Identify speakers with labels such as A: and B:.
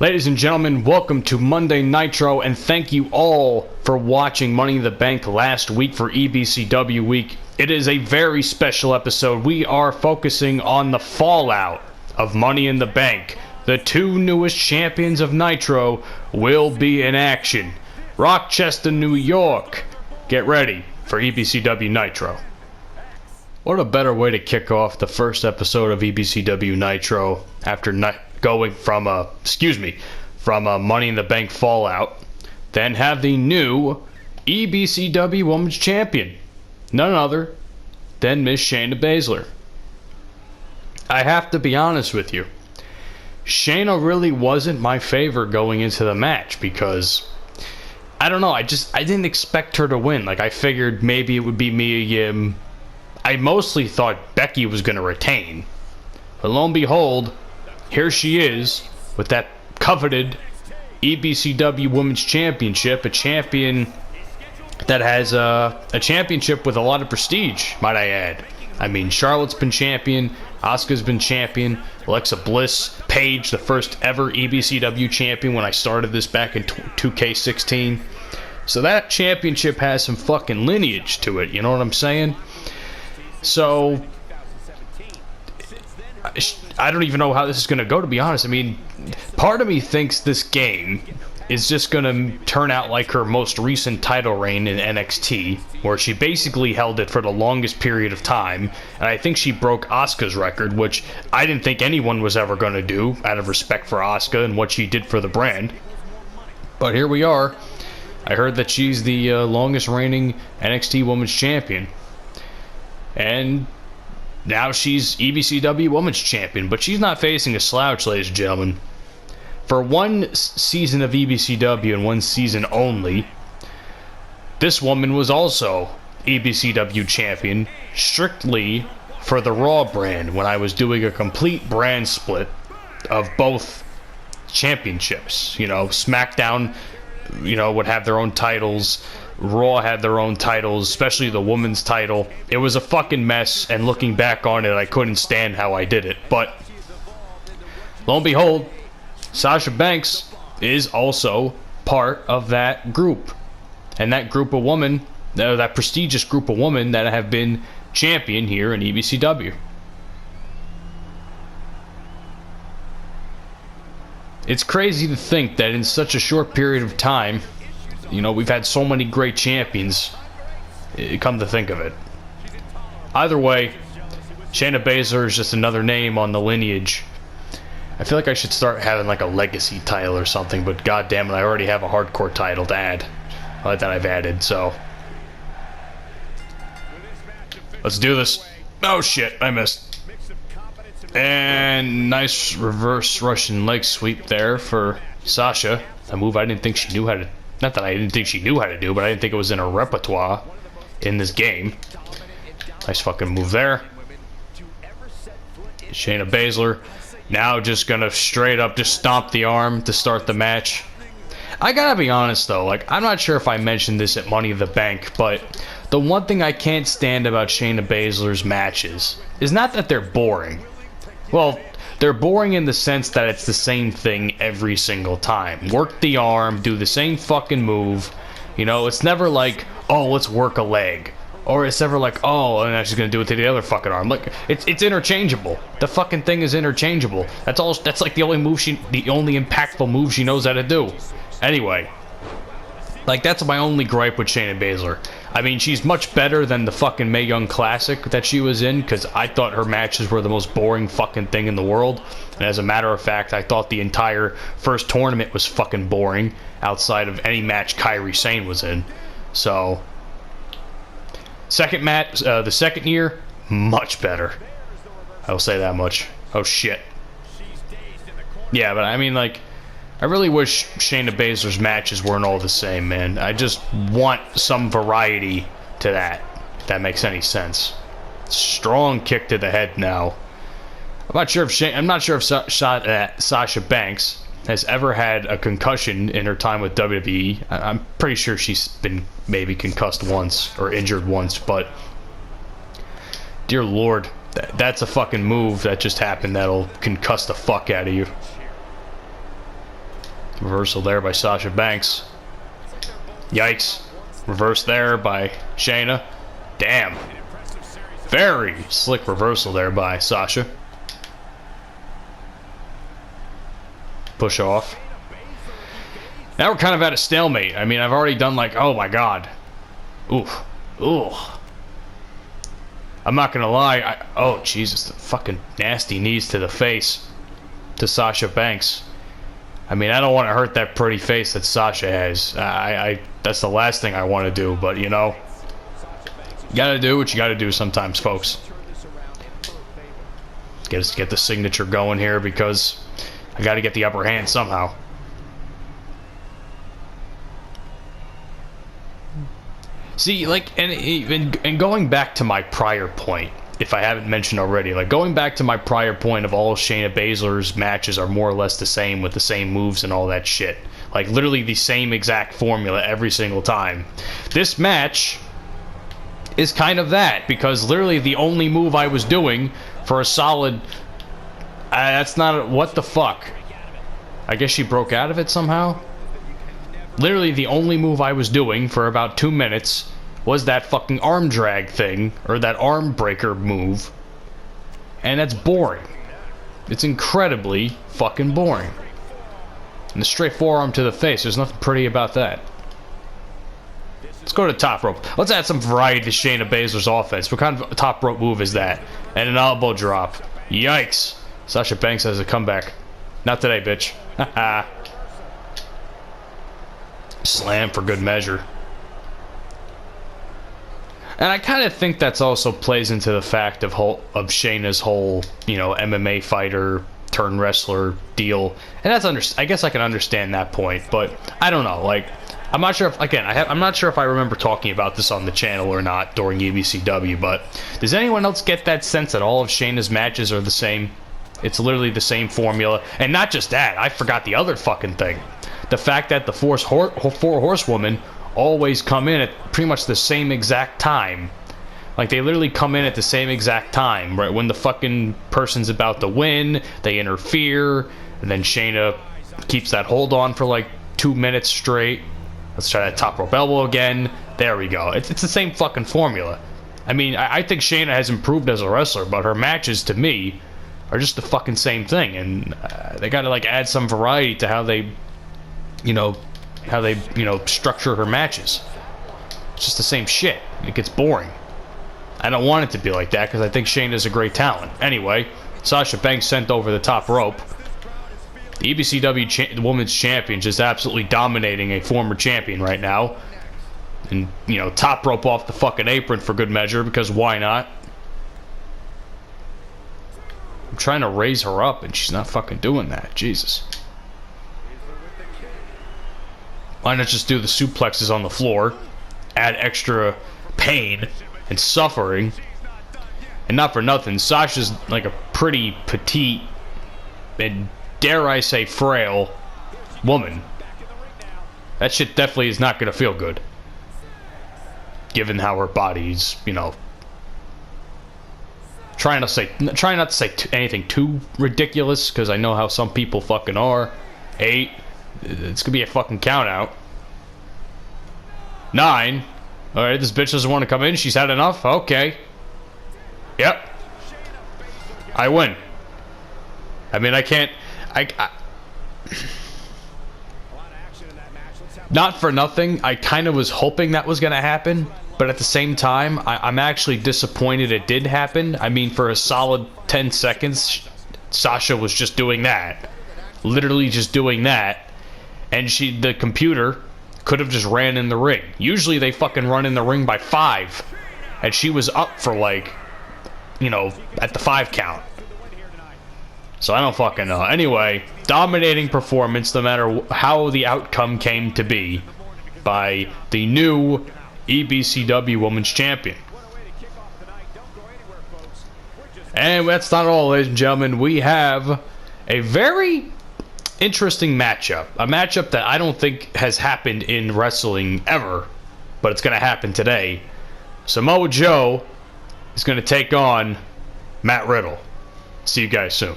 A: Ladies and gentlemen, welcome to Monday Nitro, and thank you all for watching Money in the Bank last week for EBCW week. It is a very special episode. We are focusing on the fallout of Money in the Bank. The two newest champions of Nitro will be in action. Rochester, New York. Get ready for EBCW Nitro. What a better way to kick off the first episode of EBCW Nitro after going from a Money in the Bank fallout, then have the new EBCW Women's Champion, none other than Miss Shayna Baszler. I have to be honest with you, Shayna really wasn't my favorite going into the match because, I don't know, I didn't expect her to win. Like, I figured maybe it would be Mia Yim. I mostly thought Becky was going to retain. But lo and behold, here she is with that coveted EBCW Women's Championship, a champion that has a championship with a lot of prestige, might I add. I mean, Charlotte's been champion, Asuka's been champion, Alexa Bliss, Paige, the first ever EBCW champion when I started this back in 2K20. So that championship has some fucking lineage to it, you know what I'm saying? So, I don't even know how this is going to go, to be honest. I mean, part of me thinks this game is just going to turn out like her most recent title reign in NXT, where she basically held it for the longest period of time, and I think she broke Asuka's record, which I didn't think anyone was ever going to do, out of respect for Asuka and what she did for the brand. But here we are. I heard that she's the longest reigning NXT Women's Champion. And now she's EBCW Women's Champion, but she's not facing a slouch, ladies and gentlemen. For one season of EBCW and one season only, this woman was also EBCW Champion, strictly for the Raw brand, when I was doing a complete brand split of both championships. You know, SmackDown, would have their own titles. Raw had their own titles, especially the women's title. It was a fucking mess, and looking back on it, I couldn't stand how I did it. But lo and behold, Sasha Banks is also part of that group. And that group of women, that prestigious group of women that have been champion here in EBCW. It's crazy to think that in such a short period of time, we've had so many great champions, come to think of it. Either way, Shayna Baszler is just another name on the lineage. I feel like I should start having like a legacy title or something, but goddamn it, I already have a hardcore title to add. That I've added, so. Let's do this. Oh shit, I missed. And nice reverse Russian leg sweep there for Sasha. A move I didn't think she knew how to... Not that I didn't think she knew how to do, but I didn't think it was in her repertoire in this game. Nice fucking move there. Shayna Baszler now just gonna straight up just stomp the arm to start the match. I gotta be honest though, like, I'm not sure if I mentioned this at Money in the Bank, but the one thing I can't stand about Shayna Baszler's matches is not that they're boring. Well, they're boring in the sense that it's the same thing every single time. Work the arm, do the same fucking move. It's never like, oh, let's work a leg. Or it's never like, oh, and I'm just gonna do it to the other fucking arm. Like, it's interchangeable. The fucking thing is interchangeable. That's all. That's like the only impactful move she knows how to do. Anyway, like, that's my only gripe with Shayna Baszler. I mean, she's much better than the fucking Mae Young Classic that she was in, because I thought her matches were the most boring fucking thing in the world. And as a matter of fact, I thought the entire first tournament was fucking boring, outside of any match Kairi Sane was in. So, second match, the second year, much better. I'll say that much. Oh shit. Yeah, but I mean, like, I really wish Shayna Baszler's matches weren't all the same, man. I just want some variety to that, if that makes any sense. Strong kick to the head now. I'm not sure if Sasha Banks has ever had a concussion in her time with WWE. I'm pretty sure she's been maybe concussed once or injured once, but dear Lord, that's a fucking move that just happened that'll concuss the fuck out of you. Reversal there by Sasha Banks. Yikes. Reverse there by Shayna. Damn. Very slick reversal there by Sasha. Push off. Now we're kind of at a stalemate. I mean, I've already done like, oh my god. Oof. Ooh. I'm not gonna lie. Oh, Jesus. The fucking nasty knees to the face to Sasha Banks. I mean, I don't want to hurt that pretty face that Sasha has. That's the last thing I want to do, but you know, you gotta do what you gotta do sometimes, folks. Get the signature going here because I gotta get the upper hand somehow. See, like, and going back to my prior point, if I haven't mentioned already, like going back to my prior point of all Shayna Baszler's matches are more or less the same with the same moves and all that shit. Like literally the same exact formula every single time. This match is kind of that, because literally the only move I was doing for a solid... that's not... what the fuck? I guess she broke out of it somehow? Literally the only move I was doing for about 2 minutes was that fucking arm drag thing, or that arm breaker move. And that's boring. It's incredibly fucking boring. And the straight forearm to the face, there's nothing pretty about that. Let's go to the top rope. Let's add some variety to Shayna Baszler's offense. What kind of top rope move is that? And an elbow drop. Yikes. Sasha Banks has a comeback. Not today, bitch. Haha. Slam for good measure. And I kind of think that's also plays into the fact of Shayna's whole, you know, MMA fighter turn wrestler deal. And that's I guess I can understand that point, but I don't know. Like, I'm not sure if, again, I'm not sure if I remember talking about this on the channel or not during EBCW, but does anyone else get that sense that all of Shayna's matches are the same? It's literally the same formula. And not just that, I forgot the other fucking thing. The fact that the four horsewomen always come in at pretty much the same exact time. Like, they literally come in at the same exact time, right? When the fucking person's about to win, they interfere, and then Shayna keeps that hold on for like 2 minutes straight. Let's try that top rope elbow again. There we go. It's the same fucking formula. I mean, I think Shayna has improved as a wrestler, but her matches, to me, are just the fucking same thing. And they gotta, like, add some variety to how they, you know, structure her matches. It's just the same shit. It gets boring. I don't want it to be like that because I think Shayna's a great talent. Anyway, Sasha Banks sent over the top rope. The EBCW Women's Champion just absolutely dominating a former champion right now. And, you know, top rope off the fucking apron for good measure, because why not? I'm trying to raise her up and she's not fucking doing that. Jesus. Why not just do the suplexes on the floor, add extra pain and suffering? And not for nothing, Sasha's like a pretty petite and, dare I say, frail woman. That shit definitely is not going to feel good, given how her body's, you know, trying not to say anything too ridiculous, because I know how some people fucking are. 8. It's gonna be a fucking count out. 9. Alright, this bitch doesn't want to come in. She's had enough. Okay. Yep. I win. I mean, I can't... Not for nothing, I kind of was hoping that was gonna happen, but at the same time, I'm actually disappointed it did happen. I mean, for a solid 10 seconds, Sasha was just doing that. Literally just doing that. And the computer could have just ran in the ring. Usually they fucking run in the ring by 5. And she was up for, like, you know, at the 5 count. So I don't fucking know. Anyway, dominating performance no matter how the outcome came to be by the new EBCW Women's Champion. And that's not all, ladies and gentlemen. We have a very interesting matchup. A matchup that I don't think has happened in wrestling ever, but it's going to happen today. Samoa Joe is going to take on Matt Riddle. See you guys soon.